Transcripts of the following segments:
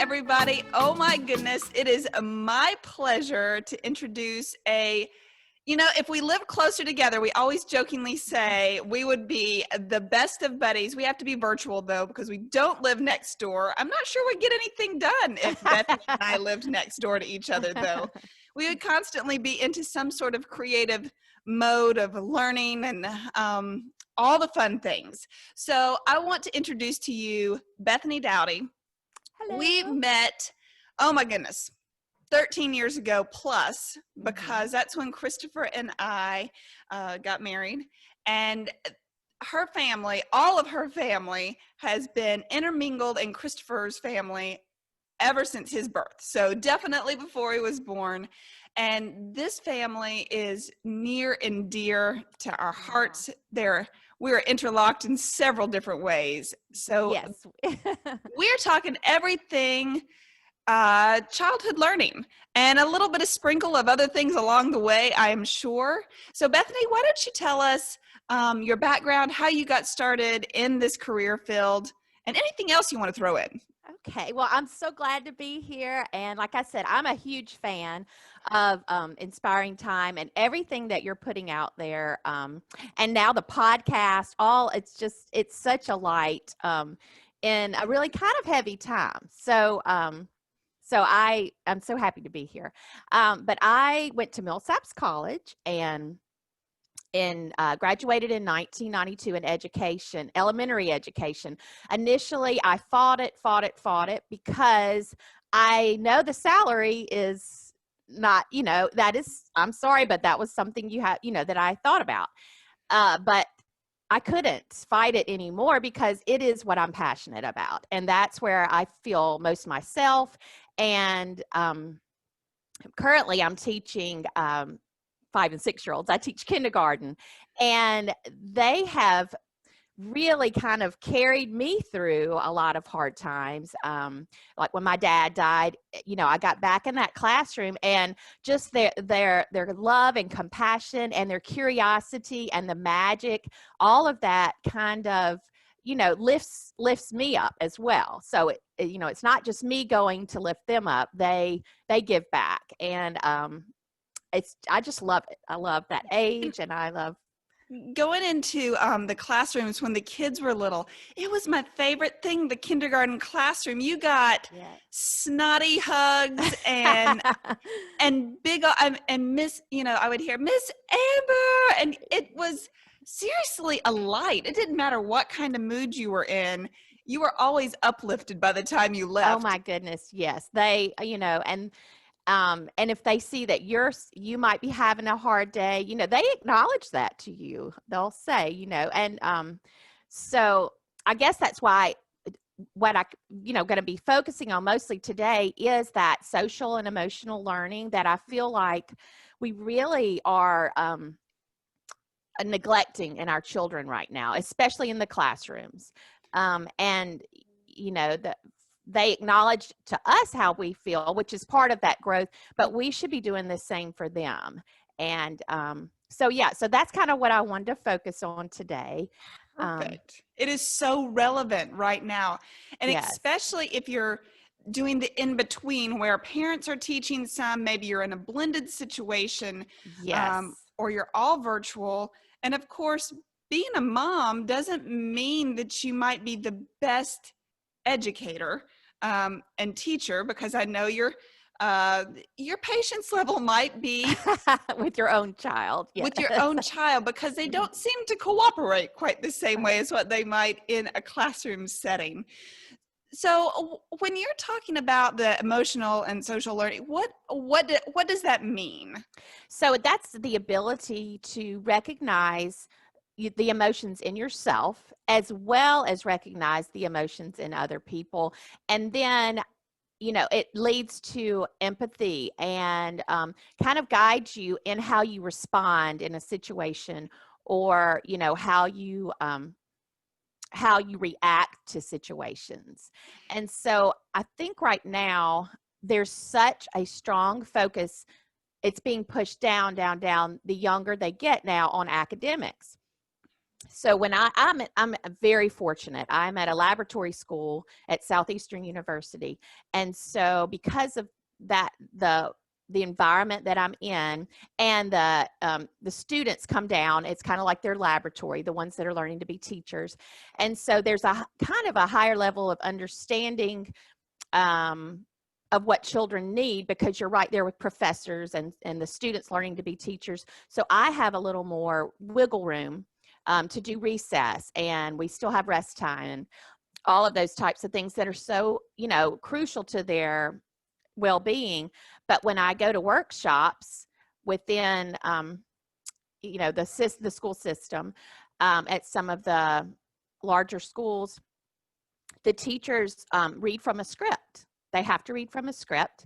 everybody. Oh my goodness. It is my pleasure to introduce if we lived closer together, we always jokingly say we would be the best of buddies. We have to be virtual though, because we don't live next door. I'm not sure we'd get anything done if Bethany and I lived next door to each other though. We would constantly be into some sort of creative mode of learning and all the fun things. So I want to introduce to you Bethany Dowdy. Hello. We met, oh my goodness, 13 years ago plus, because that's when Christopher and I got married. And her family, all of her family, has been intermingled in Christopher's family ever since his birth. So definitely before he was born. And this family is near and dear to our hearts. We're interlocked in several different ways. So yes, we're talking everything childhood learning and a little bit of sprinkle of other things along the way, I am sure. So Bethany, why don't you tell us your background, how you got started in this career field, and anything else you want to throw in. Okay, well, I'm so glad to be here. And like I said, I'm a huge fan of Inspiring Time and everything that you're putting out there. And now the podcast, it's such a light in a really kind of heavy time. So I'm so happy to be here. But I went to Millsaps College and graduated in 1992 in education, elementary education. Initially, I fought it because I know the salary is not, I'm sorry, but that was something that I thought about. But I couldn't fight it anymore because it is what I'm passionate about. And that's where I feel most myself. And currently I'm teaching 5- and 6-year-olds. I teach kindergarten, and they have really kind of carried me through a lot of hard times. Like when my dad died, I got back in that classroom, and just their love and compassion and their curiosity and the magic, all of that kind of lifts me up as well. So it's not just me going to lift them up. They give back, and I just love it. I love that age, and I love going into the classrooms when the kids were little. It was my favorite thing, the kindergarten classroom. You got snotty hugs and big and Miss, I would hear Miss Amber, and it was seriously a light. It didn't matter what kind of mood you were in. You were always uplifted by the time you left. Oh my goodness, yes. They, and if they see that you might be having a hard day, they acknowledge that to you. They'll say, and so I guess that's why what I, going to be focusing on mostly today is that social and emotional learning that I feel like we really are neglecting in our children right now, especially in the classrooms. And they acknowledge to us how we feel, which is part of that growth, but we should be doing the same for them. And so that's kind of what I wanted to focus on today. Perfect. It is so relevant right now. And especially if you're doing the in-between where parents are teaching some, maybe you're in a blended situation, or you're all virtual. And of course, being a mom doesn't mean that you might be the best educator and teacher, because I know your patience level might be with your own child. Yes. With your own child, because they don't seem to cooperate quite the same way as what they might in a classroom setting. So when you're talking about the emotional and social learning, what does that mean? So that's the ability to recognize the emotions in yourself, as well as recognize the emotions in other people. And then, it leads to empathy and kind of guides you in how you respond in a situation, or, how you react to situations. And so I think right now there's such a strong focus. It's being pushed down the younger they get now on academics. So when I'm very fortunate. I'm at a laboratory school at Southeastern University. And so because of that, the environment that I'm in, and the students come down, it's kind of like their laboratory, the ones that are learning to be teachers. And so there's a kind of a higher level of understanding of what children need, because you're right there with professors and the students learning to be teachers. So I have a little more wiggle room to do recess, and we still have rest time and all of those types of things that are so, crucial to their well-being. But when I go to workshops within, the school system, at some of the larger schools, the teachers read from a script. They have to read from a script.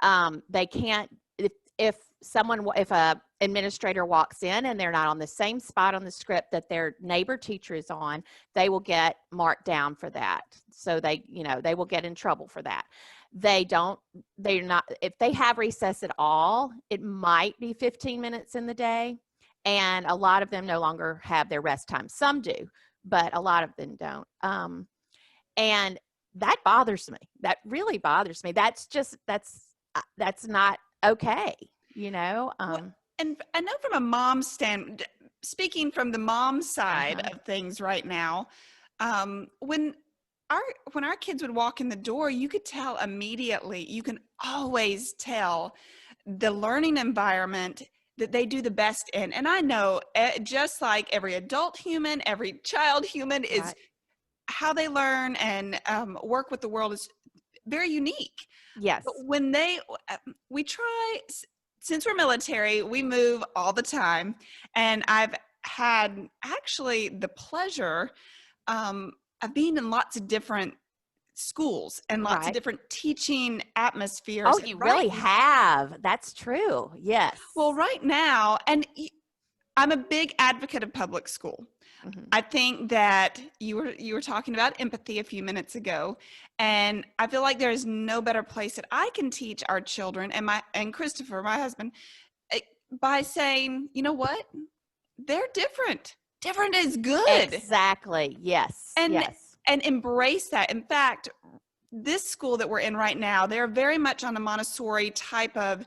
They can't, if a administrator walks in and they're not on the same spot on the script that their neighbor teacher is on, they will get marked down for that. So they will get in trouble for that. If they have recess at all, it might be 15 minutes in the day. And a lot of them no longer have their rest time. Some do, but a lot of them don't. And that bothers me. That really bothers me. That's not okay, And I know from a mom's speaking from the mom side of things right now, when our kids would walk in the door, you could tell immediately. You can always tell the learning environment that they do the best in. And I know, just like every adult human, every child human is Right. how they learn and work with the world is very unique. Yes. But when we try, since we're military, we move all the time. And I've had actually the pleasure of being in lots of different schools and lots of different teaching atmospheres. Oh, you really have. That's true. Yes. Well, right now, and I'm a big advocate of public school. Mm-hmm. I think that you were talking about empathy a few minutes ago, and I feel like there is no better place that I can teach our children and Christopher, my husband, by saying, you know what, they're different. Different is good. Exactly. Yes. And embrace that. In fact, this school that we're in right now, they're very much on a Montessori type of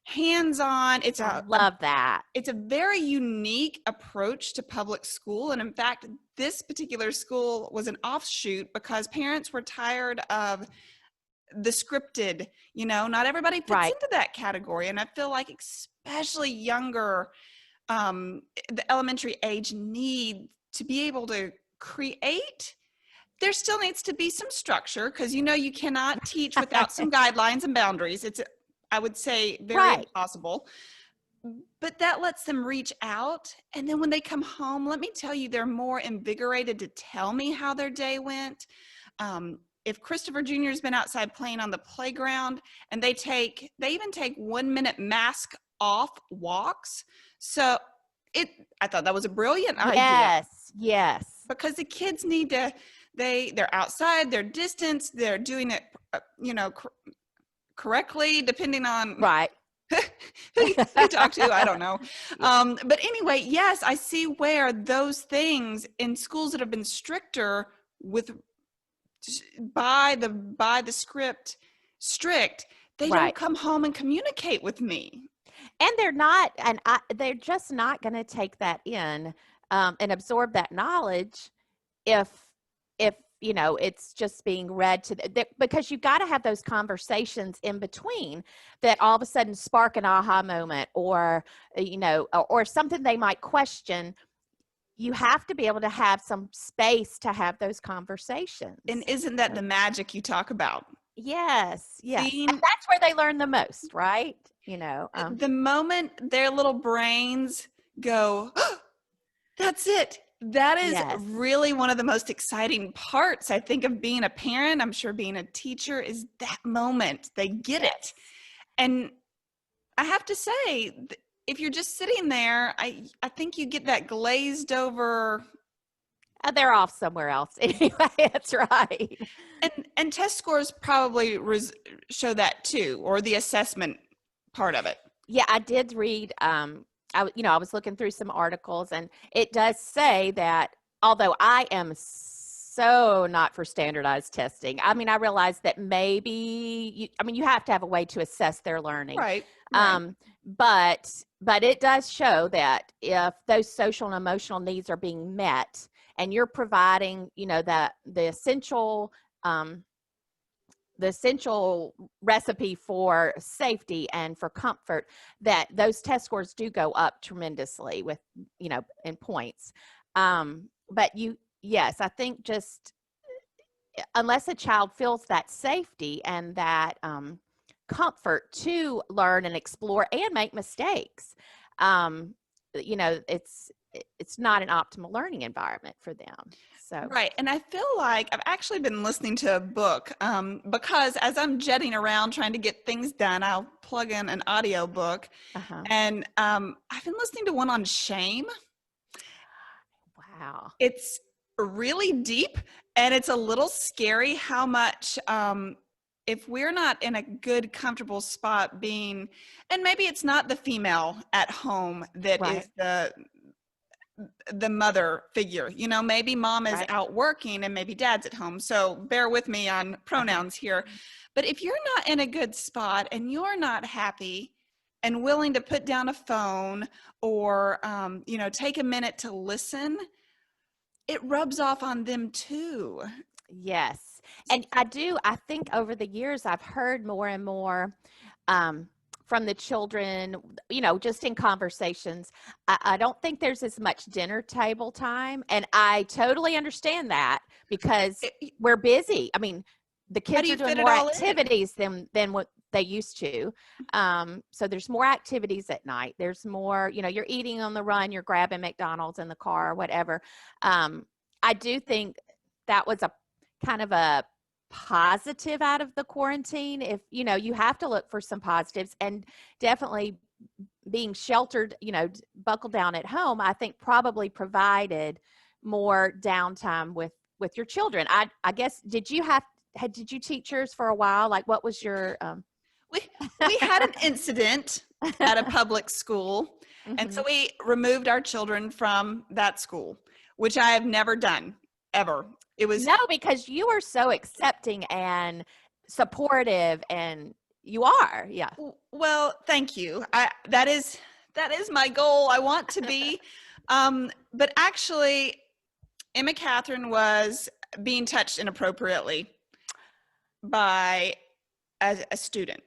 hands-on. I love that. It's a very unique approach to public school. And in fact, this particular school was an offshoot because parents were tired of the scripted, not everybody fits into that category. And I feel like especially younger, the elementary age need to be able to create. There still needs to be some structure because, you cannot teach without some guidelines and boundaries. It's, I would say, very impossible. But that lets them reach out. And then when they come home, let me tell you, they're more invigorated to tell me how their day went. If Christopher Jr. has been outside playing on the playground, and they even take 1 minute mask off walks. So I thought that was a brilliant idea. Yes. Because the kids need to, they're outside, they're distanced, they're doing it, correctly, depending on who you talk to. I don't know. But anyway, yes, I see where those things in schools that have been stricter by the script strict, they don't come home and communicate with me. And they're just not going to take that in and absorb that knowledge if it's just being read to because you've got to have those conversations in between that all of a sudden spark an aha moment or something they might question. You have to be able to have some space to have those conversations. And isn't that the magic you talk about? Yes. And that's where they learn the most, right? The moment their little brains go, oh, that's it. That is really one of the most exciting parts, I think, of being a parent. I'm sure being a teacher is that moment. They get it. And I have to say, if you're just sitting there, I think you get that glazed over. They're off somewhere else. Anyway, that's right. And test scores probably show that too, or the assessment part of it. Yeah, I did read I was looking through some articles, and it does say that although I am so not for standardized testing, I mean, I realize that maybe you have to have a way to assess their learning. Right. But it does show that if those social and emotional needs are being met, and you're providing, the essential recipe for safety and for comfort, that those test scores do go up tremendously with, in points. But yes, I think just unless a child feels that safety and that comfort to learn and explore and make mistakes, it's not an optimal learning environment for them. So. Right. And I feel like I've actually been listening to a book because as I'm jetting around trying to get things done, I'll plug in an audio book. And I've been listening to one on shame. Wow. It's really deep, and it's a little scary how much if we're not in a good, comfortable spot being, and maybe it's not the female at home that is the mother figure, maybe mom is out working and maybe dad's at home. So bear with me on pronouns here. But if you're not in a good spot and you're not happy and willing to put down a phone or, take a minute to listen, it rubs off on them too. Yes. And I think over the years, I've heard more and more from the children, just in conversations. I don't think there's as much dinner table time. And I totally understand that because we're busy. I mean, the kids are doing more activities than what they used to. So there's more activities at night. There's more, you're eating on the run, you're grabbing McDonald's in the car or whatever. I do think that was a kind of a positive out of the quarantine. If, you have to look for some positives, and definitely being sheltered, buckled down at home, I think probably provided more downtime with your children. I guess, did you teach yours for a while? Like, what was your, we had an incident at a public school. And so we removed our children from that school, which I have never done ever. It was because you are so accepting and supportive, and you are. Yeah. Well, thank you. That is my goal. I want to be. But actually, Emma Catherine was being touched inappropriately by a student.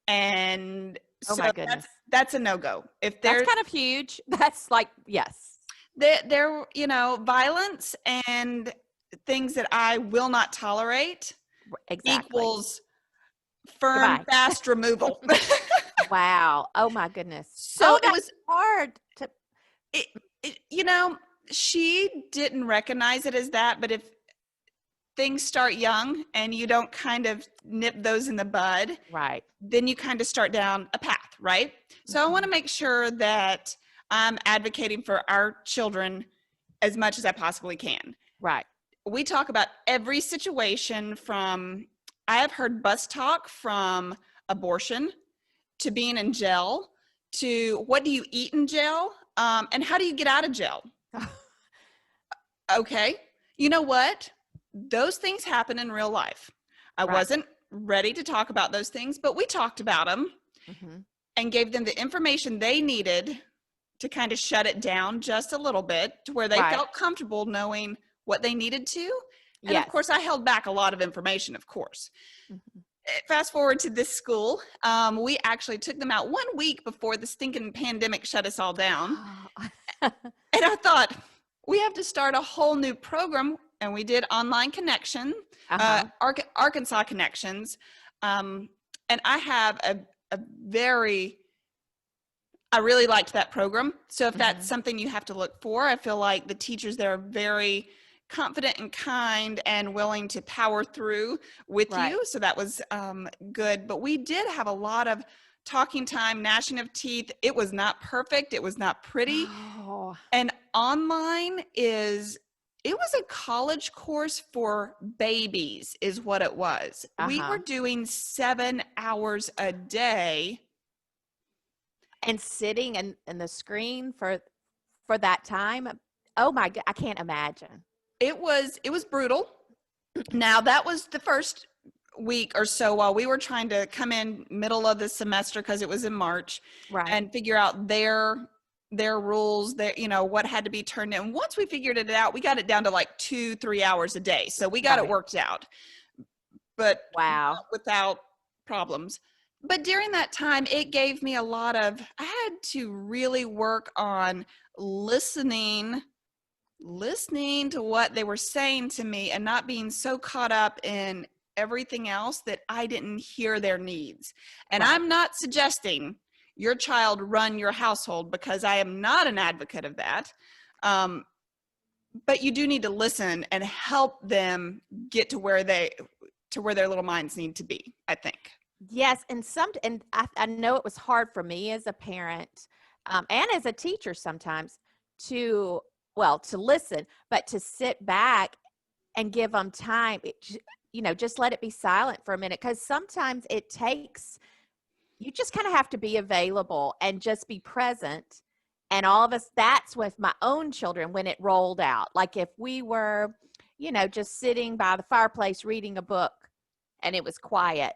And so my goodness. That's a no-go. If that's kind of huge. That's like, yes. There, violence and things that I will not tolerate equals firm, fast removal. Wow. Oh my goodness. So it was hard to, she didn't recognize it as that, but if things start young and you don't kind of nip those in the bud, right, then you kind of start down a path, right? So I want to make sure that I'm advocating for our children as much as I possibly can. Right. We talk about every situation from, I have heard bus talk from abortion to being in jail to what do you eat in jail and how do you get out of jail? Okay. You know what? Those things happen in real life. I wasn't ready to talk about those things, but we talked about them and gave them the information they needed to kind of shut it down just a little bit to where they felt comfortable knowing what they needed to. And of course, I held back a lot of information, of course. Fast forward to this school. We actually took them out 1 week before the stinking pandemic shut us all down. And I thought, we have to start a whole new program. And we did online connection, Arkansas connections. And I have I really liked that program. So if that's something you have to look for, I feel like the teachers there are very confident and kind and willing to power through with you. So that was good. But we did have a lot of talking time, gnashing of teeth. It was not perfect. It was not pretty. Oh. And online it was a college course for babies is what it was. We were doing 7 hours a day. And sitting in the screen for that time, oh my God, I can't imagine. It was brutal. Now, that was the first week or so while we were trying to come in middle of the semester, because it was in March, Right. and figure out their rules, their, what had to be turned in. Once we figured it out, we got it down to like 2-3 hours a day. So we got it Right. worked out, but Wow. not without problems. But during that time, it gave me I had to really work on listening to what they were saying to me, and not being so caught up in everything else that I didn't hear their needs. And Right. I'm not suggesting your child run your household, because I am not an advocate of that. But you do need to listen and help them get to where their little minds need to be, I think. Yes, and I know it was hard for me as a parent, and as a teacher sometimes to listen, but to sit back and give them time. Just let it be silent for a minute, because sometimes it takes. You just kind of have to be available and just be present. And all of us, that's with my own children when it rolled out. Like if we were, just sitting by the fireplace reading a book and it was quiet,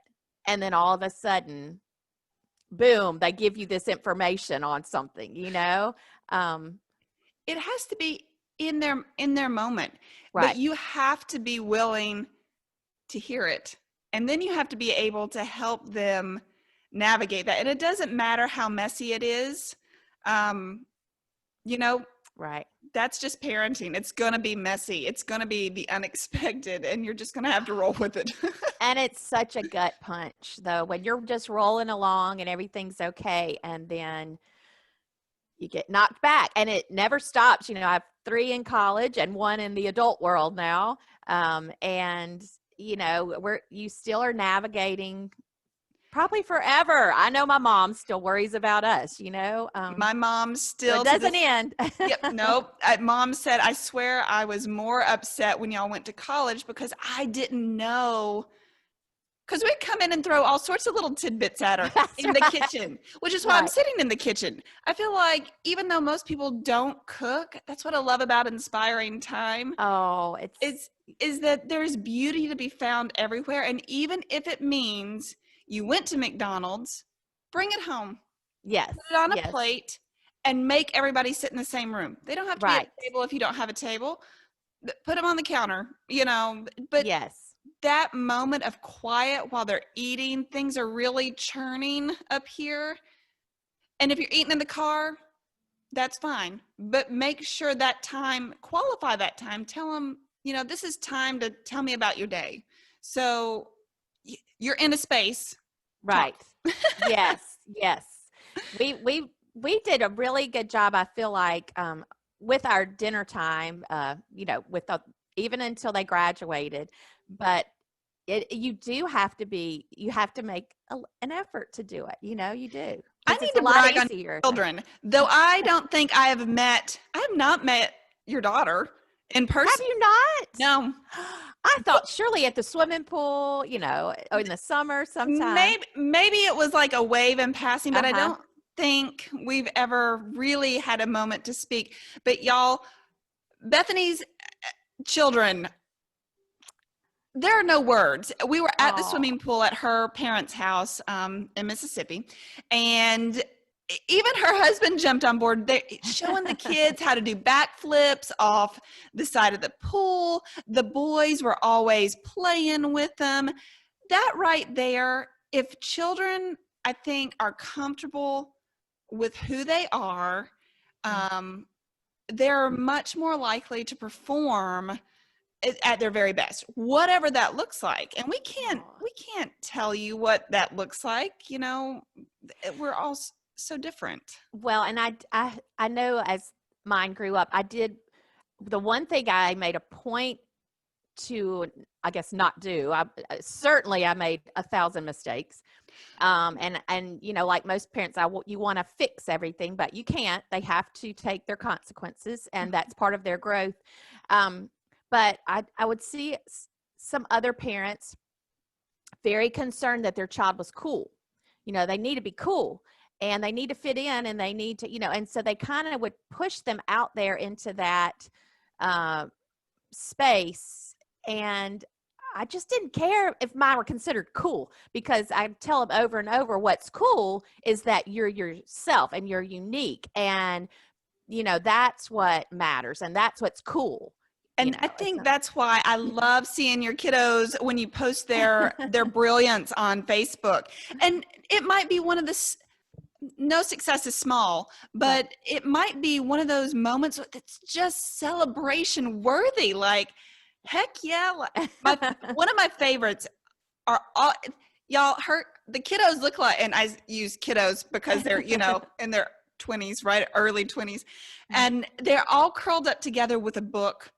and then all of a sudden, boom, they give you this information on something. It has to be in their moment, Right. but you have to be willing to hear it, and then you have to be able to help them navigate that. And it doesn't matter how messy it is. Right. That's just parenting. It's going to be messy. It's going to be the unexpected, and you're just going to have to roll with it. And it's such a gut punch, though, when you're just rolling along and everything's okay, and then you get knocked back, and it never stops. I have 3 in college and 1 in the adult world now. And you still are navigating probably forever. I know my mom still worries about us, My mom still it doesn't end. Yep, nope. Mom said, I swear I was more upset when y'all went to college, because I didn't know. Because we'd come in and throw all sorts of little tidbits at her in the kitchen, which is why I'm Right. sitting in the kitchen. I feel like even though most people don't cook, that's what I love about inspiring time. Oh, Is that there's beauty to be found everywhere. And even if it means you went to McDonald's, bring it home. yes, Put it on a yes, plate and make everybody sit in the same room. They don't have to be at right, the table if you don't have a table. Put them on the counter, but yes, that moment of quiet while they're eating, things are really churning up here. And if you're eating in the car, that's fine. But make sure that time, qualify that time. Tell them, this is time to tell me about your day. So you're in a space. right. Yes, yes. We did a really good job, I feel like, with our dinner time, even until they graduated. But you have to make an effort to do it. You do. I It's need a to lot brag on easier. children, though I don't think I have not met your daughter in person. Have you not? No. I thought surely at the swimming pool, or in the summer sometime. Maybe it was like a wave in passing, but I Uh-huh. don't think we've ever really had a moment to speak. But y'all, Bethany's children, there are no words. We were at the Oh, swimming pool at her parents' house in Mississippi, and even her husband jumped on board. They're showing the kids how to do backflips off the side of the pool. The boys were always playing with them. That right there, if children, I think, are comfortable with who they are, they're much more likely to perform at their very best, whatever that looks like. And we can't tell you what that looks like. We're all so different. well, and I know as mine grew up, the one thing I made a point to, I guess, not do. Certainly I made 1,000 mistakes. And like most parents, you want to fix everything, but you can't. They have to take their consequences, and that's part of their growth. But I would see some other parents very concerned that their child was cool. They need to be cool. and they need to fit in, and they need to, and so they kind of would push them out there into that space. And I just didn't care if mine were considered cool, because I tell them over and over, what's cool is that you're yourself and you're unique, and that's what matters, and that's what's cool. And I think that's why I love seeing your kiddos when you post their brilliance on Facebook. And it might be one of the, no success is small, but it might be one of those moments that's just celebration worthy. Like, heck yeah. One of my favorites are all, y'all, the kiddos look like, and I use kiddos because they're, in their 20s, right? Early 20s. And they're all curled up together with a book.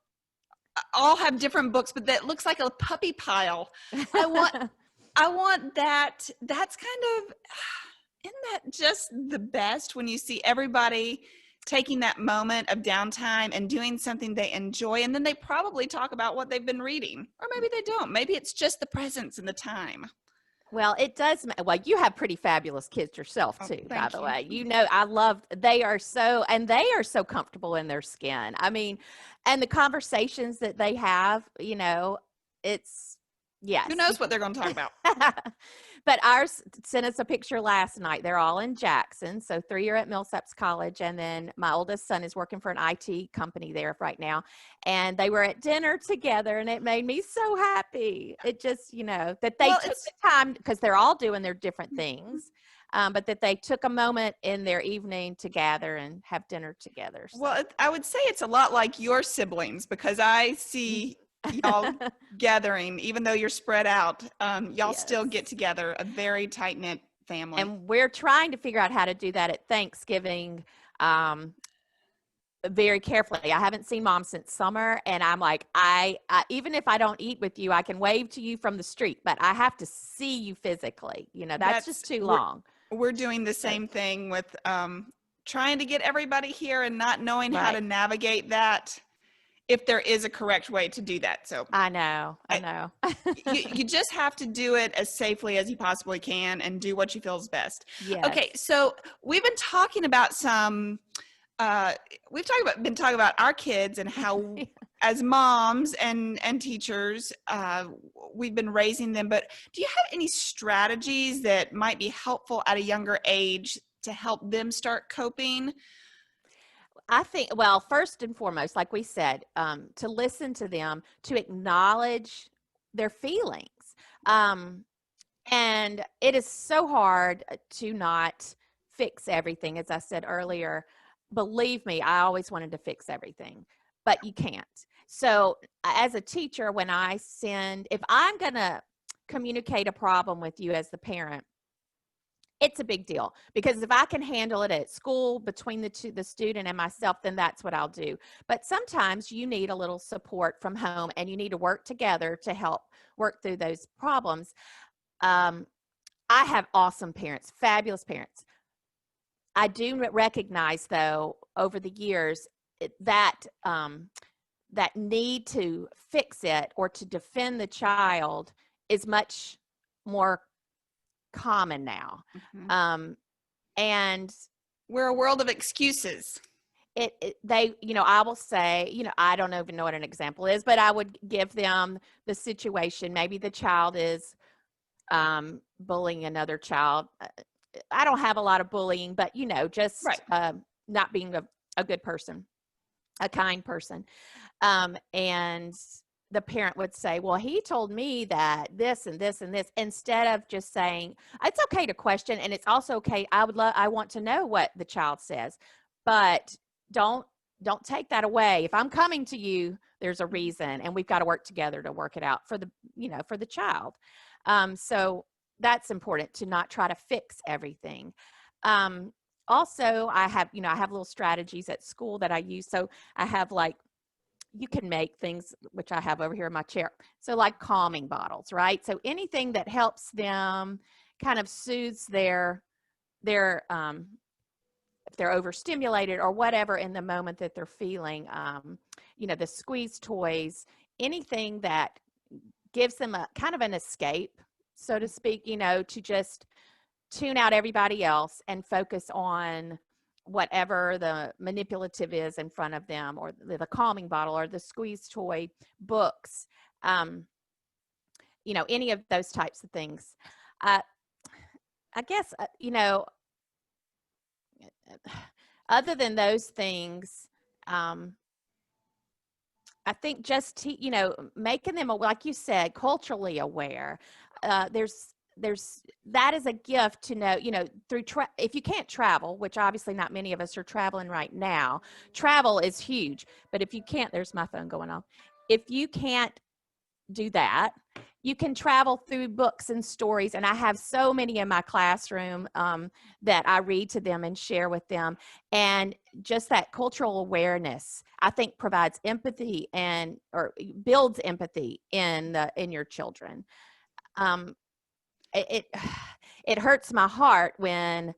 All have different books, but that looks like a puppy pile. I want that. That's kind of, isn't that just the best when you see everybody taking that moment of downtime and doing something they enjoy, and then they probably talk about what they've been reading, or maybe they don't. Maybe it's just the presence and the time. Well, it does. Well, you have pretty fabulous kids yourself too, by the way. I love, they are so comfortable in their skin. I mean, and the conversations that they have, it's, yes. Who knows what they're going to talk about? But ours sent us a picture last night. They're all in Jackson. So 3 are at Millsaps College. And then my oldest son is working for an IT company there right now. And they were at dinner together, and it made me so happy. It just, that they took the time, because they're all doing their different things. But that they took a moment in their evening to gather and have dinner together. So. Well, I would say it's a lot like your siblings, because I see y'all gathering, even though you're spread out, y'all still get together, a very tight-knit family. And we're trying to figure out how to do that at Thanksgiving very carefully. I haven't seen Mom since summer, and I'm like, I even if I don't eat with you, I can wave to you from the street, but I have to see you physically. That's just too long. We're doing the same thing with trying to get everybody here and not knowing how to navigate that, if there is a correct way to do that. So I know. you just have to do it as safely as you possibly can and do what you feel is best. Yes. Okay. So we've been talking about been talking about our kids and how as moms and teachers, we've been raising them, but do you have any strategies that might be helpful at a younger age to help them start coping? I think, well, first and foremost, like we said, to listen to them, to acknowledge their feelings. And it is so hard to not fix everything. As I said earlier, believe me, I always wanted to fix everything, but you can't. So as a teacher, if I'm going to communicate a problem with you as the parent, it's a big deal, because if I can handle it at school between the student and myself, then that's what I'll do. But sometimes you need a little support from home, and you need to work together to help work through those problems. I have awesome parents, fabulous parents. I do recognize, though, over the years that need to fix it or to defend the child is much more common now. And we're a world of excuses. I will say, I don't even know what an example is, but I would give them the situation. Maybe the child is bullying another child. I don't have a lot of bullying, but just not being a good person, a kind person. And the parent would say, well, he told me that this and this and this, instead of just saying, it's okay to question. And it's also okay. I want to know what the child says, but don't take that away. If I'm coming to you, there's a reason, and we've got to work together to work it out for the child. So that's important, to not try to fix everything. Also, I have little strategies at school that I use. So I have you can make things, which I have over here in my chair. So like calming bottles, right? So anything that helps them kind of soothes their if they're overstimulated or whatever in the moment that they're feeling, the squeeze toys, anything that gives them a kind of an escape, so to speak, to just tune out everybody else and focus on whatever the manipulative is in front of them, or the calming bottle or the squeeze toy, books, any of those types of things. I guess, other than those things, I think just, making them, like you said, culturally aware. There's that is a gift to know, through if you can't travel, which obviously not many of us are traveling right now. Travel is huge, but if you can't, there's my phone going off. If you can't do that, you can travel through books and stories. And I have so many in my classroom that I read to them and share with them. And just that cultural awareness, I think, provides empathy or builds empathy in your children. It hurts my heart when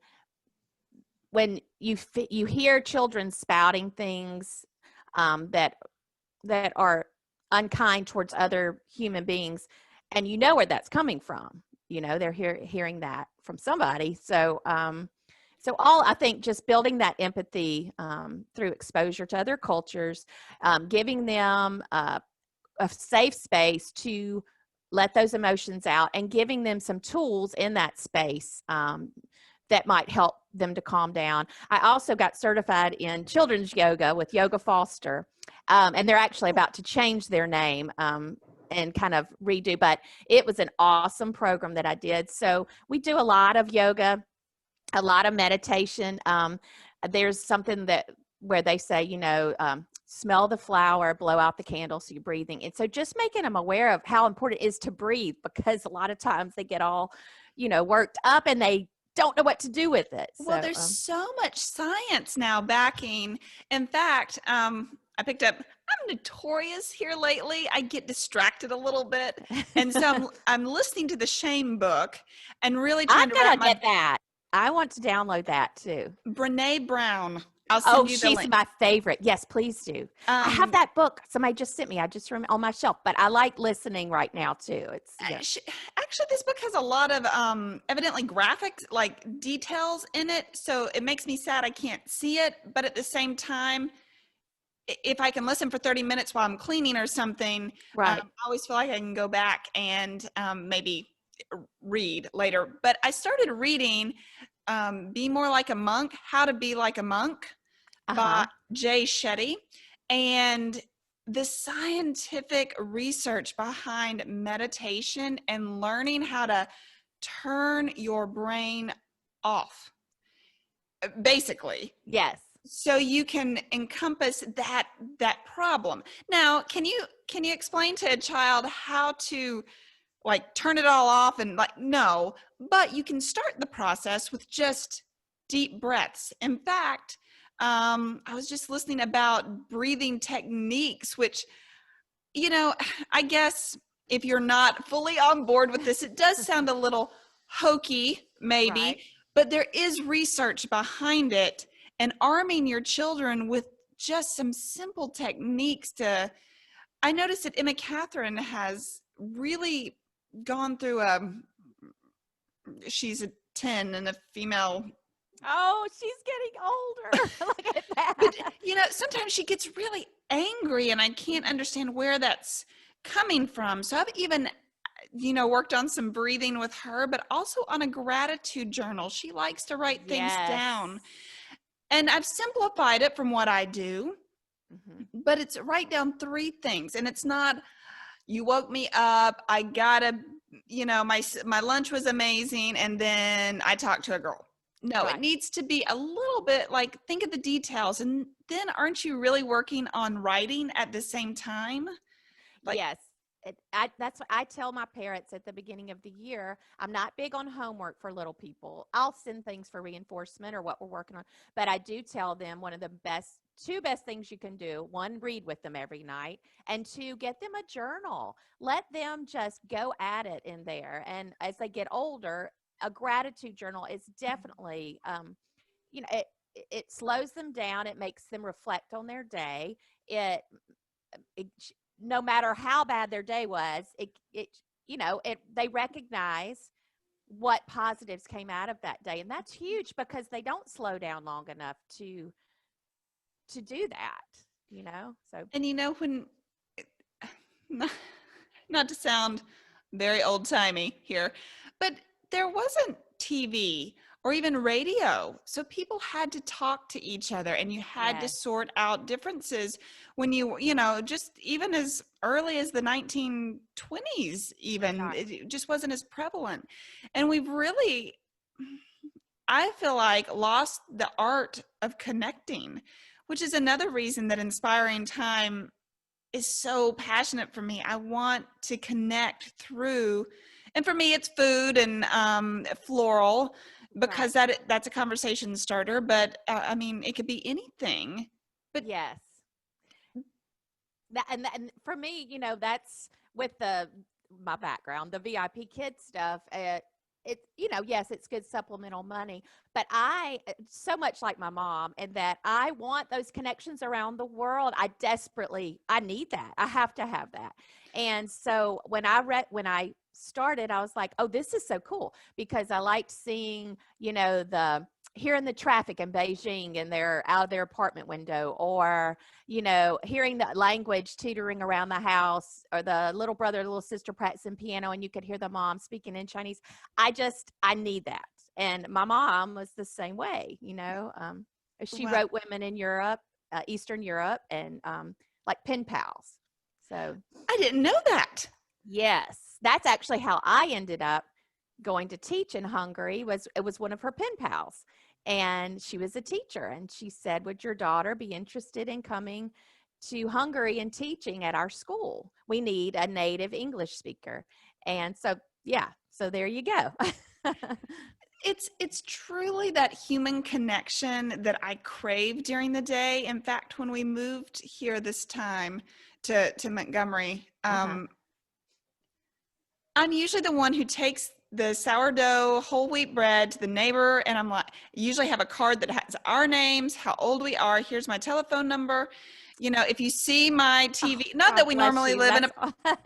you hear children spouting things that are unkind towards other human beings, and where that's coming from. They're hearing that from somebody. So I think just building that empathy through exposure to other cultures, giving them a safe space to let those emotions out, and giving them some tools in that space that might help them to calm down. I also got certified in children's yoga with Yoga Foster, and they're actually about to change their name and kind of redo, but it was an awesome program that I did. So we do a lot of yoga, a lot of meditation. There's something where they say, smell the flower, blow out the candle, so you're breathing. And so just making them aware of how important it is to breathe, because a lot of times they get all, worked up and they don't know what to do with it. Well, there's so much science now backing. In fact, I picked up, I'm notorious here lately. I get distracted a little bit. And so I'm listening to the Shame book and really trying to wrap get that. I want to download that too. Brene Brown. I'll send you the link. She's my favorite. Yes, please do. I have that book. Somebody just sent me. I just remember on my shelf, but I like listening right now too. It's actually, this book has a lot of evidently graphics, like details in it. So it makes me sad I can't see it. But at the same time, if I can listen for 30 minutes while I'm cleaning or something, right. I always feel like I can go back and maybe read later. But I started reading Be More Like a Monk, How to Be Like a Monk by Shetty. And the scientific research behind meditation and learning how to turn your brain off, basically. Yes. So you can encompass that problem. Now, can you explain to a child how to like turn it all off? And like, no, but you can start the process with just deep breaths. In fact, I was just listening about breathing techniques, which, I guess if you're not fully on board with this, it does sound a little hokey maybe, right. But there is research behind it, and arming your children with just some simple techniques I noticed that Emma Catherine has really gone through she's a 10 and a female. Oh, she's getting older. Look at that. But, sometimes she gets really angry, and I can't understand where that's coming from. So I've even, worked on some breathing with her, but also on a gratitude journal. She likes to write things down. And I've simplified it from what I do, but it's write down 3 things. And it's not, you woke me up, I gotta, my lunch was amazing, and then I talked to a girl. No, right. It needs to be a little bit like, think of the details. And then aren't you really working on writing at the same time? Yes. That's what I tell my parents at the beginning of the year. I'm not big on homework for little people. I'll send things for reinforcement or what we're working on. But I do tell them one of the two best things you can do: 1, read with them every night, and 2, get them a journal. Let them just go at it in there. And as they get older, a gratitude journal is definitely, it slows them down. It makes them reflect on their day. It no matter how bad their day was, they recognize what positives came out of that day. And that's huge because they don't slow down long enough to do that, So, And when, not to sound very old timey here, but there wasn't TV or even radio. So people had to talk to each other, and you had to yes, sort out differences when just even as early as the 1920s, even right, it just wasn't as prevalent. And we've really, I feel like, lost the art of connecting, which is another reason that Inspiring Time is so passionate for me. I want to connect through, and for me, it's food and floral, right. because that's a conversation starter. But I mean, it could be anything. But Yes. And for me, that's with my background, the VIP kid stuff. Yes, it's good supplemental money, but I so much like my mom, in that I want those connections around the world. I need that. I have to have that. And so when I started, I was like, oh, this is so cool, because I liked seeing, hearing the traffic in Beijing, and they're out of their apartment window, or hearing the language tutoring around the house, or the little brother, little sister practicing piano, and you could hear the mom speaking in Chinese. I need that. And my mom was the same way, she wow, wrote women in Europe, Eastern Europe, and like pen pals. So I didn't know that. yes, that's actually how I ended up going to teach in Hungary. It was one of her pen pals, and she was a teacher, and she said, would your daughter be interested in coming to Hungary and teaching at our school? We need a native English speaker. And so, yeah, so there you go. It's truly that human connection that I crave during the day. In fact, when we moved here this time to Montgomery, Uh-huh. I'm usually the one who takes the sourdough whole wheat bread to the neighbor, and I'm like, usually have a card that has our names, how old we are, here's my telephone number. If you see my Oh, TV, not that God we bless normally you. live in That's a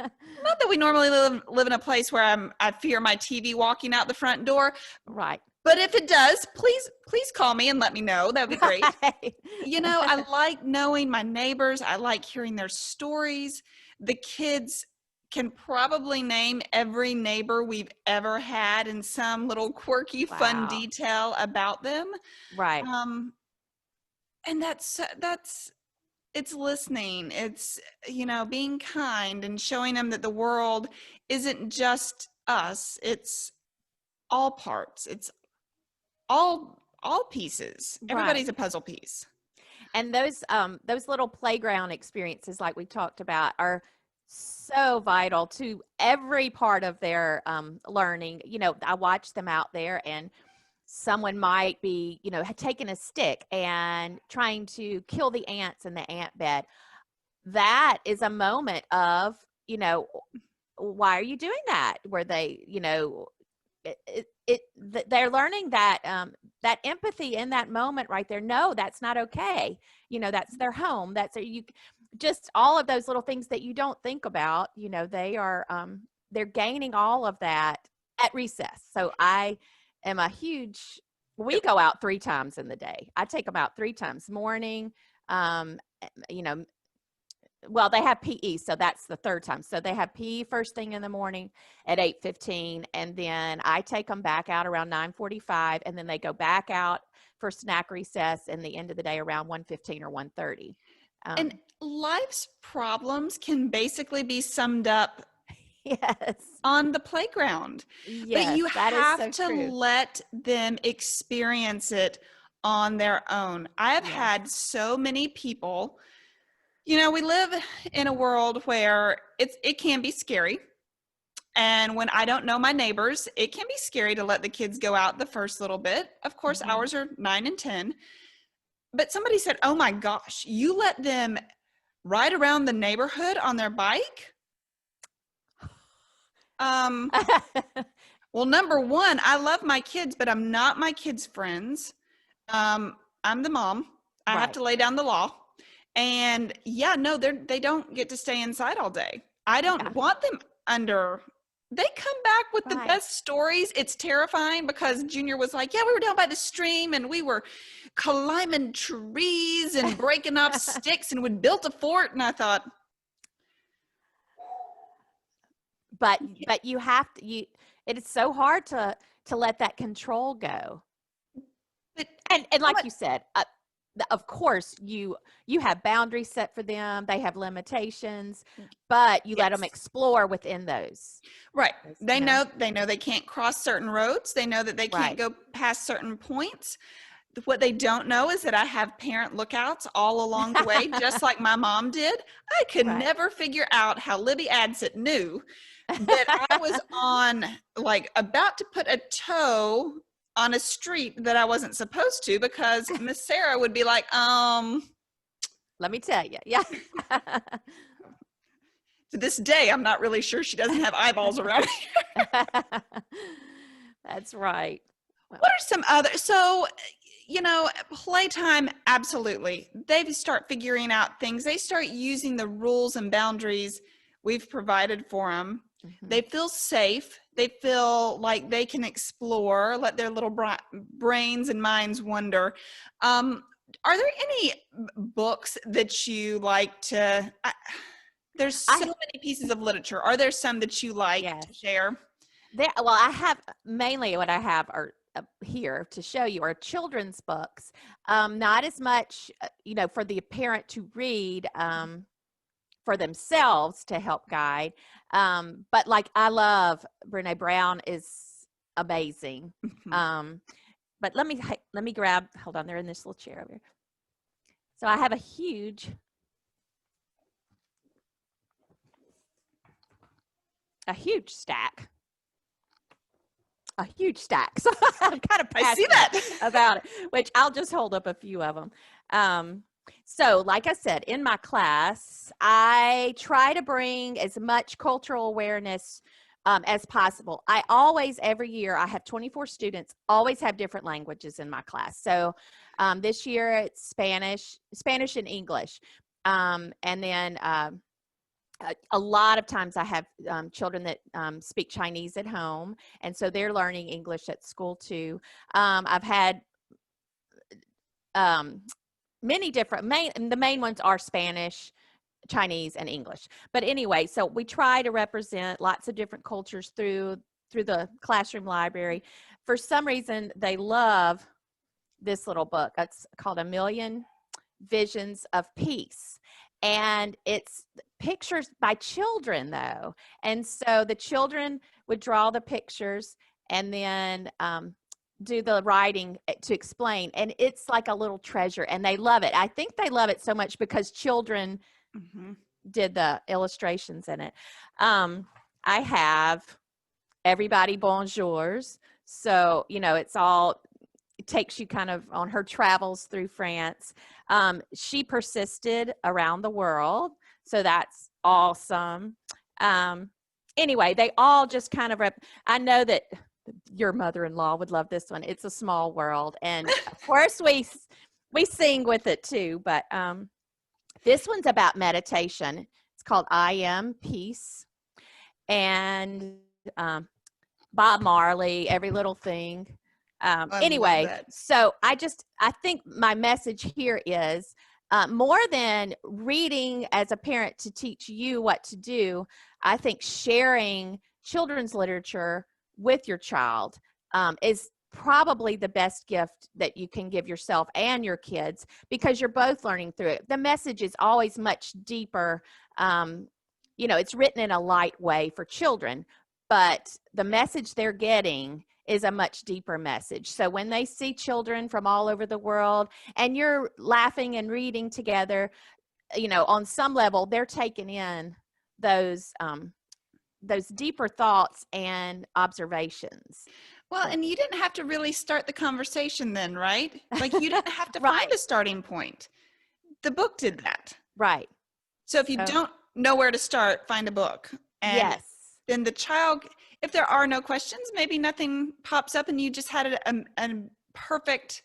not that we normally live in a place where I fear my TV walking out the front door, right. but if it does, please call me and let me know. That would be great. Right. I like knowing my neighbors. I like hearing their stories. The kids can probably name every neighbor we've ever had in some little quirky, fun Wow. detail about them. Right. Um, and it's listening. It's, being kind and showing them that the world isn't just us. It's all parts. It's all pieces. Right. Everybody's a puzzle piece. And those little playground experiences, like we talked about, are so vital to every part of their learning. I watch them out there, and someone might be, taking a stick and trying to kill the ants in the ant bed. That is a moment of, why are you doing that? Where they, they're learning that that empathy in that moment right there. No, that's not okay. That's their home. Just all of those little things that you don't think about. They are they're gaining all of that at recess. So I am a huge. We go out 3 times in the day. I take them out 3 times. Morning, um, you know, well, they have PE, so that's the 3rd time. So they have PE first thing in the morning at 8:15, and then I take them back out around 9:45, and then they go back out for snack recess in the end of the day around 1:15 or 1:30. And life's problems can basically be summed up Yes. on the playground, but Yes, you that is have so to true. let them experience it on their own. I have Yes. had so many people, we live in a world where it can be scary. And when I don't know my neighbors, it can be scary to let the kids go out the first little bit. Of course, Mhm. ours are 9 and 10. But somebody said, oh my gosh, you let them ride around the neighborhood on their bike? Well, number one, I love my kids, but I'm not my kids' friends. I'm the mom. I have Right. to lay down the law. And yeah, no, they don't get to stay inside all day. I Yeah. don't want them under they come back with the Right. best stories. It's terrifying because Junior was like, yeah, we were down by the stream and we were climbing trees and breaking off sticks and we'd built a fort. And I thought, but you have to, it is so hard to let that control go. but And like you said, of course you have boundaries set for them. They have limitations, but you let them explore within those. right. They you know. know they can't cross certain roads. They know that they can't Right. go past certain points. What they don't know is that I have parent lookouts all along the way, just like my mom did. I could Right. never figure out how Libby Adsit knew that I was on, like, about to put a toe on a street that I wasn't supposed to, because Miss Sarah would be like, Let me tell you. Yeah. to this day, I'm not really sure she doesn't have eyeballs around here. That's right. What are some other, so, you know, playtime, absolutely. They start figuring out things. They start using the rules and boundaries we've provided for them. Mm-hmm. They feel safe. They feel like they can explore, let their little brains and minds wander. Are there any books that you like to, there's so many pieces of literature. Are there some that you like to share? Well, I have, mainly what I have are here to show you are children's books. Not as much, for the parent to read for themselves to help guide. But like, I love Brené Brown is amazing. Mm-hmm. But let me grab, hold on, they're in this little chair over here. So I have a huge stack. So I'm kind of I see that about it, which I'll just hold up a few of them. So like I said, in my class, I try to bring as much cultural awareness as possible. I always, every year, I have 24 students, always have different languages in my class. So this year it's Spanish and English. And then a lot of times I have children that speak Chinese at home, and so they're learning English at school too. I've had many different, the main ones are Spanish, Chinese, and English. But anyway, so we try to represent lots of different cultures through the classroom library. For some reason, they love this little book. It's called A Million Visions of Peace. And it's pictures by children, though. And so the children would draw the pictures and then do the writing to explain. And it's like a little treasure, and they love it. I think they love it so much because children did the illustrations in it. I have Everybody Bonjours. So, it takes you kind of on her travels through France. She persisted around the world. So that's awesome. Anyway, they all just kind of, I know that your mother-in-law would love this one. It's a Small World. And of course we sing with it too, but this one's about meditation. It's called I Am Peace. And Bob Marley, Every Little Thing. Anyway, so I think my message here is more than reading as a parent to teach you what to do, I think sharing children's literature with your child is probably the best gift that you can give yourself and your kids, because you're both learning through it. The message is always much deeper. It's written in a light way for children, but the message they're getting is a much deeper message. So when they see children from all over the world and you're laughing and reading together, on some level, they're taking in those deeper thoughts and observations. Well, and you didn't have to really start the conversation then, right? Like, you didn't have to Right. find a starting point. The book did that. Right. So if you don't know where to start, find a book. And then the child, if there are no questions, maybe nothing pops up and you just had a perfect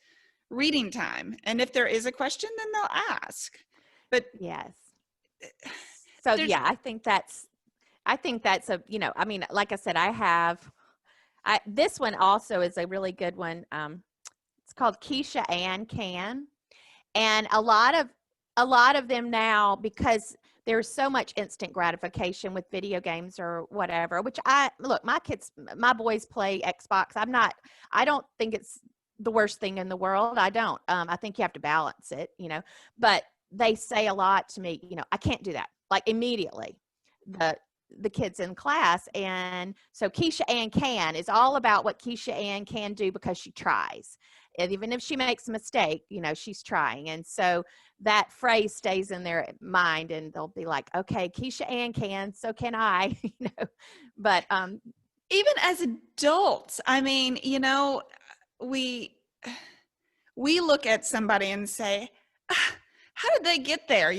reading time. And if there is a question, then they'll ask. But yes. So yeah, I think I think that's a, I mean, like I said, this one also is a really good one. It's called Keisha and Can. And a lot of them now, because there's so much instant gratification with video games or whatever, which my boys play Xbox. I don't think it's the worst thing in the world. I don't. I think you have to balance it, but they say a lot to me, I can't do that. Like immediately, the kids in class. And so Keisha Ann Can is all about what Keisha Ann can do because she tries. And even if she makes a mistake, she's trying. And so that phrase stays in their mind, and they'll be like, okay, Keisha Ann can, so can I, but even as adults, I mean, we look at somebody and say, how did they get there?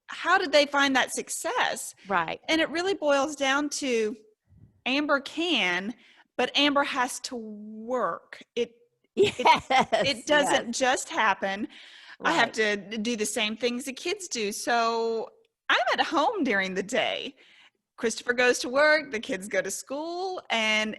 How did they find that success? Right. And it really boils down to Amber can, but Amber has to work. It doesn't just happen. Right. I have to do the same things the kids do. So I'm at home during the day. Christopher goes to work, the kids go to school, and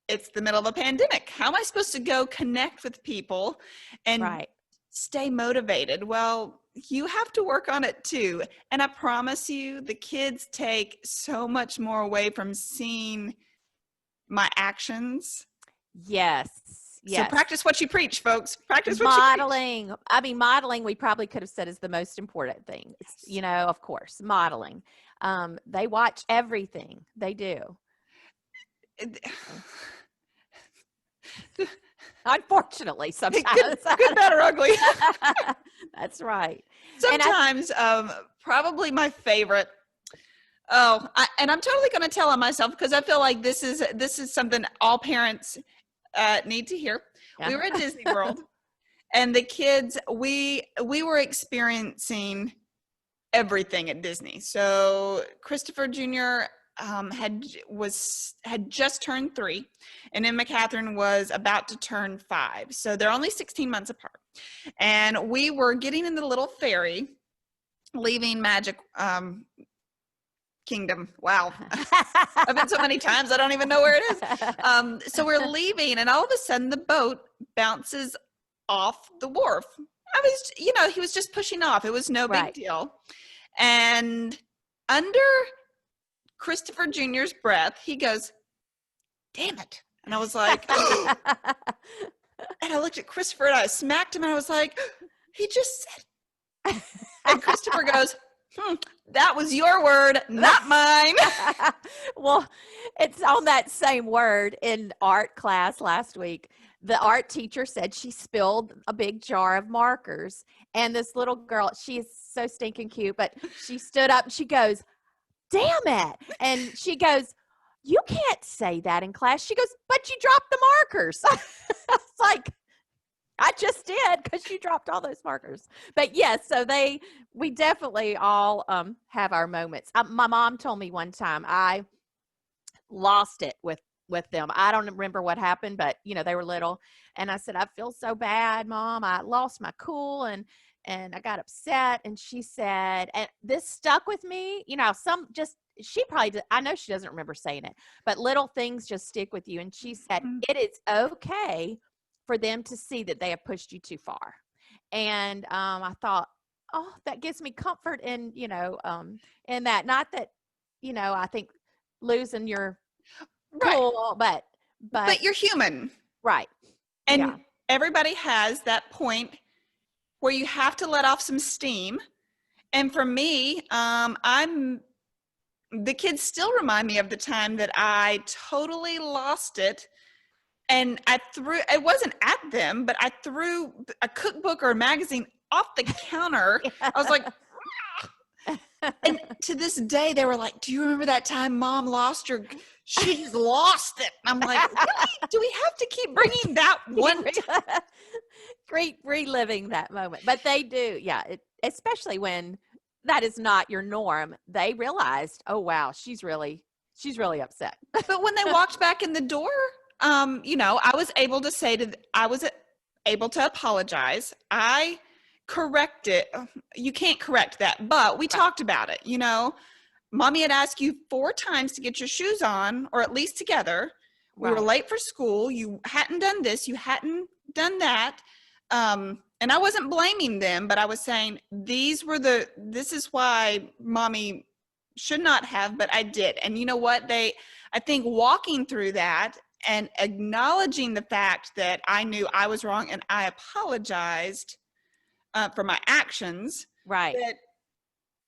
it's the middle of a pandemic. How am I supposed to go connect with people and stay motivated? Well, you have to work on it too. And I promise you, the kids take so much more away from seeing my actions. Yes. So practice what you preach, folks. Practice what modeling. I mean, modeling, we probably could have said is the most important thing. It's, of course, modeling. They watch everything. They do. Unfortunately, sometimes. Good, bad, or ugly. That's right. Sometimes, probably my favorite. And I'm totally going to tell on myself because I feel like this is something all parents need to hear. Yeah. We were at Disney World, and the kids, we were experiencing everything at Disney. So Christopher Jr. had just turned 3, and Emma Catherine was about to turn 5. So they're only 16 months apart. And we were getting in the little ferry, leaving Magic Kingdom. Wow. I've been so many times, I don't even know where it is. So we're leaving, and all of a sudden the boat bounces off the wharf. He was just pushing off. It was no big deal. And under Christopher Jr.'s breath, he goes, "Damn it." And I was like, and I looked at Christopher and I smacked him and I was like, "He just said." And Christopher goes, "That was your word, not mine." Well, it's on that same word in art class last week. The art teacher said she spilled a big jar of markers. And this little girl, she is so stinking cute, but she stood up and she goes, "Damn it." And she goes, "You can't say that in class." She goes, "But you dropped the markers." It's like, I just did because you dropped all those markers. But yes, so we definitely all have our moments. My mom told me one time I lost it with them. I don't remember what happened, but they were little, and I said, "I feel so bad, Mom. I lost my cool and I got upset." And she said, and this stuck with me. She probably did, I know she doesn't remember saying it, but little things just stick with you. And she said, "It is okay for them to see that they have pushed you too far." And I thought, oh, that gives me comfort in in that. Not that I think losing your cool, but you're human, right? And everybody has that point where you have to let off some steam. And for me, the kids still remind me of the time that I totally lost it. And it wasn't at them, but I threw a cookbook or a magazine off the counter. I was like, and to this day, they were like, "Do you remember that time Mom lost she's lost it?" I'm like, really? Do we have to keep bringing that one? Great reliving that moment. But they do. Yeah. Especially when that is not your norm. They realized, oh, wow, she's really upset. But when they walked back in the door, I was able to apologize. I correct it. You can't correct that, but we talked about it. You know, mommy had asked you 4 times to get your shoes on, or at least together. We were late for school. You hadn't done this. You hadn't done that. And I wasn't blaming them, but I was saying this is why mommy should not have, but I did. And you know what? I think walking through that and acknowledging the fact that I knew I was wrong and I apologized for my actions, that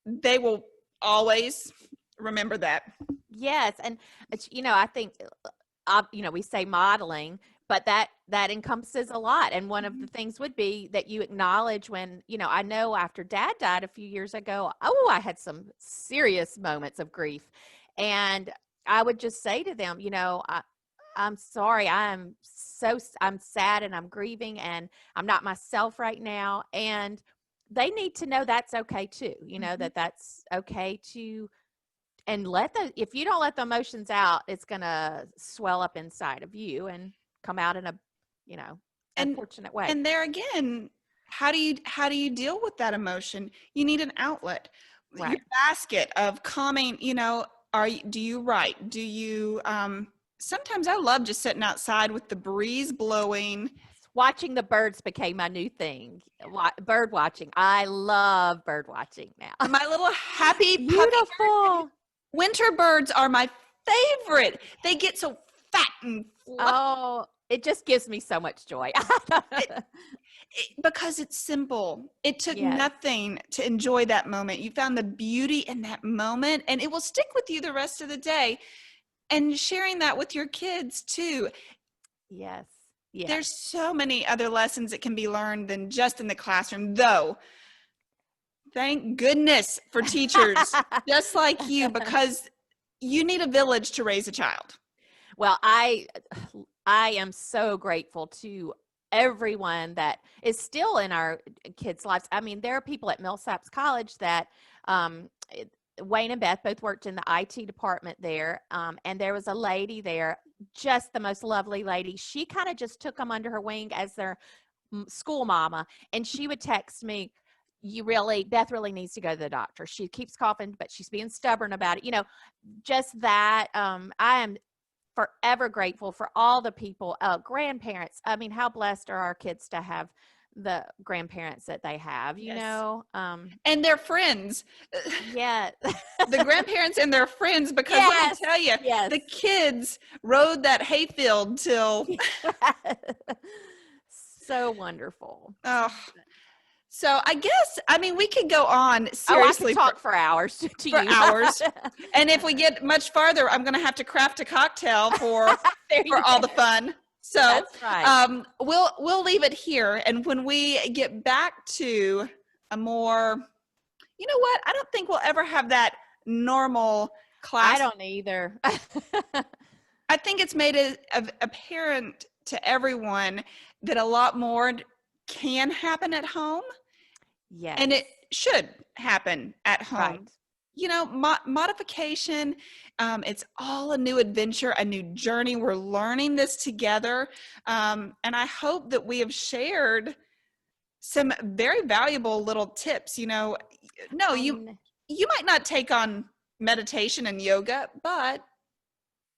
they will always remember that. Yes. And, you know, I think, you know, we say modeling, but that encompasses a lot. And one of the things would be that you acknowledge when, you know, I know after Dad died a few years ago, I had some serious moments of grief. And I would just say to them, you know, I'm sorry. I'm sad and I'm grieving and I'm not myself right now. And they need to know that's okay too. You know, that's okay to, and if you don't let the emotions out, it's going to swell up inside of you and come out in a, you know, unfortunate way. And there again, how do you deal with that emotion? You need an outlet. Your basket of calming, you know, do you write? Do you, sometimes I love just sitting outside with the breeze blowing. Watching the birds became my new thing. Bird watching. I love bird watching now. My little happy beautiful winter birds are my favorite. They get so fat and fluffy. Oh, it just gives me so much joy. Because it's simple. It took nothing to enjoy that moment. You found the beauty in that moment, and it will stick with you the rest of the day. And sharing that with your kids too. Yes. There's so many other lessons that can be learned than just in the classroom, though. Thank goodness for teachers just like you, because you need a village to raise a child. Well, I am so grateful to everyone that is still in our kids' lives. I mean, there are people at Millsaps College that Wayne and Beth both worked in the IT department there. And there was a lady there, just the most lovely lady. She kind of just took them under her wing as their school mama. And she would text me, Beth really needs to go to the doctor. She keeps coughing, but she's being stubborn about it. You know, just that. I am forever grateful for all the people, grandparents. I mean, how blessed are our kids to have the grandparents that they have, you know, and their friends. Yeah. The grandparents and their friends, because let me tell you, the kids rode that hayfield till so wonderful. Oh, so I guess, I mean, we could go on seriously. I could talk for hours to for you. hours. And if we get much farther, I'm going to have to craft a cocktail for all the fun. So that's right. We'll leave it here. And when we get back to a more, you know what? I don't think we'll ever have that normal class. I don't either. I think it's made it apparent to everyone that a lot more can happen at home. Yes. And it should happen at home. Right. You know, modification, it's all a new adventure, a new journey. We're learning this together. And I hope that we have shared some very valuable little tips. You know, no, you might not take on meditation and yoga, but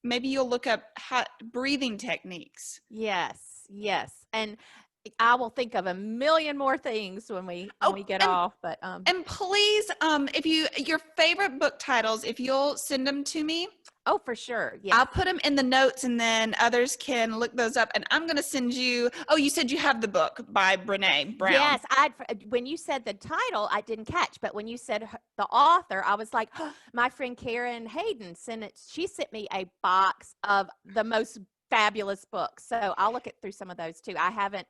maybe you'll look up breathing techniques. Yes. And I will think of a million more things when we get off. But and please, if your favorite book titles, if you'll send them to me. Oh, for sure. Yeah. I'll put them in the notes, and then others can look those up. And I'm going to send you. Oh, you said you have the book by Brene Brown. Yes, when you said the title, I didn't catch, but when you said the author, I was like, oh, my friend Karen Hayden she sent me a box of the most fabulous books. So I'll look through some of those too. I haven't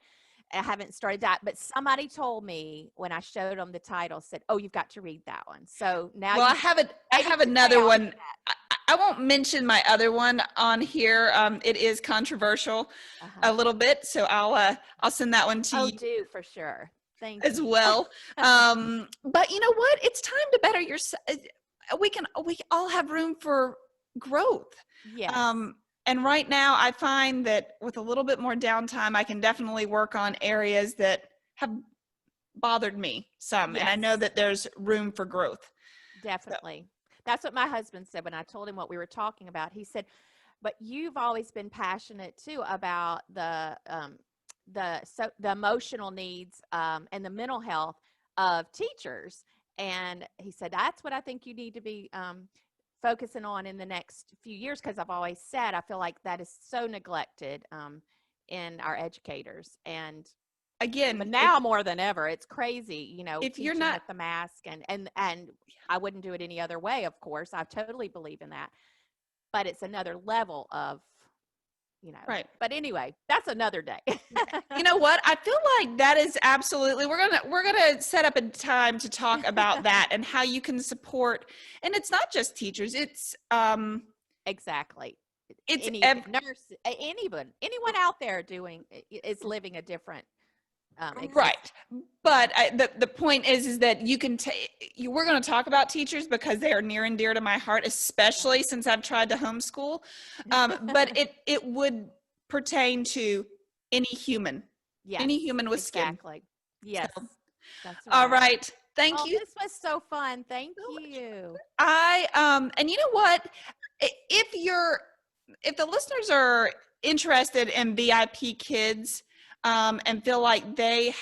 started that, but somebody told me when I showed them the title, said, "Oh, you've got to read that one." So now, well, I have another one. I won't mention my other one on here. It is controversial a little bit, so I'll send that one to you. Oh, do for sure. Thank you. As well. But you know what? It's time to better yourself. We all have room for growth. Yeah. And right now, I find that with a little bit more downtime, I can definitely work on areas that have bothered me some. And I know that there's room for growth. Definitely. That's what my husband said when I told him what we were talking about. He said, but you've always been passionate too about the emotional needs and the mental health of teachers. And he said, that's what I think you need to be focusing on in the next few years. Because I've always said, I feel like that is so neglected in our educators. And again, but now more than ever, it's crazy, if teaching you're not with the mask and I wouldn't do it any other way. Of course, I totally believe in that, but it's another level of, right. But anyway, that's another day. You know what? I feel like that is absolutely, we're gonna set up a time to talk about that and how you can support. And it's not just teachers. It's exactly. It's nurse, anyone out there is living a different right. But the point is that you can we're going to talk about teachers because they are near and dear to my heart, especially since I've tried to homeschool. But it would pertain to any human, any human with skin. Exactly. Yes. So, that's right. all right. Thank you. This was so fun. Thank you. And you know what? If the listeners are interested in VIP Kids, and feel like they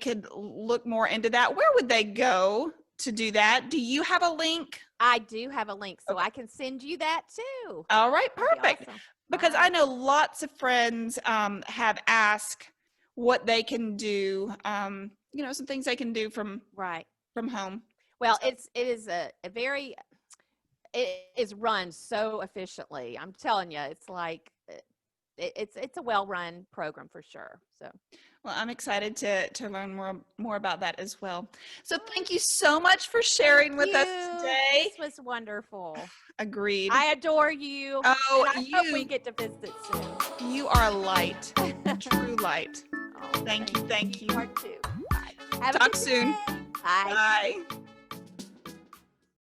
could look more into that, where would they go to do that? Do you have a link? I do have a link, so I can send you that too. All right, perfect. Awesome. Because I know lots of friends have asked what they can do, some things they can do from home. Well, it is run so efficiently. I'm telling you, it's like it's a well-run program for sure. So, well, I'm excited to learn more about that as well. So thank you so much for sharing with us today. This was wonderful. Agreed. I adore you. Oh, and I hope we get to visit soon. You are a light, true light. Oh, thank you. Part 2. Bye. Talk soon. Bye. Bye.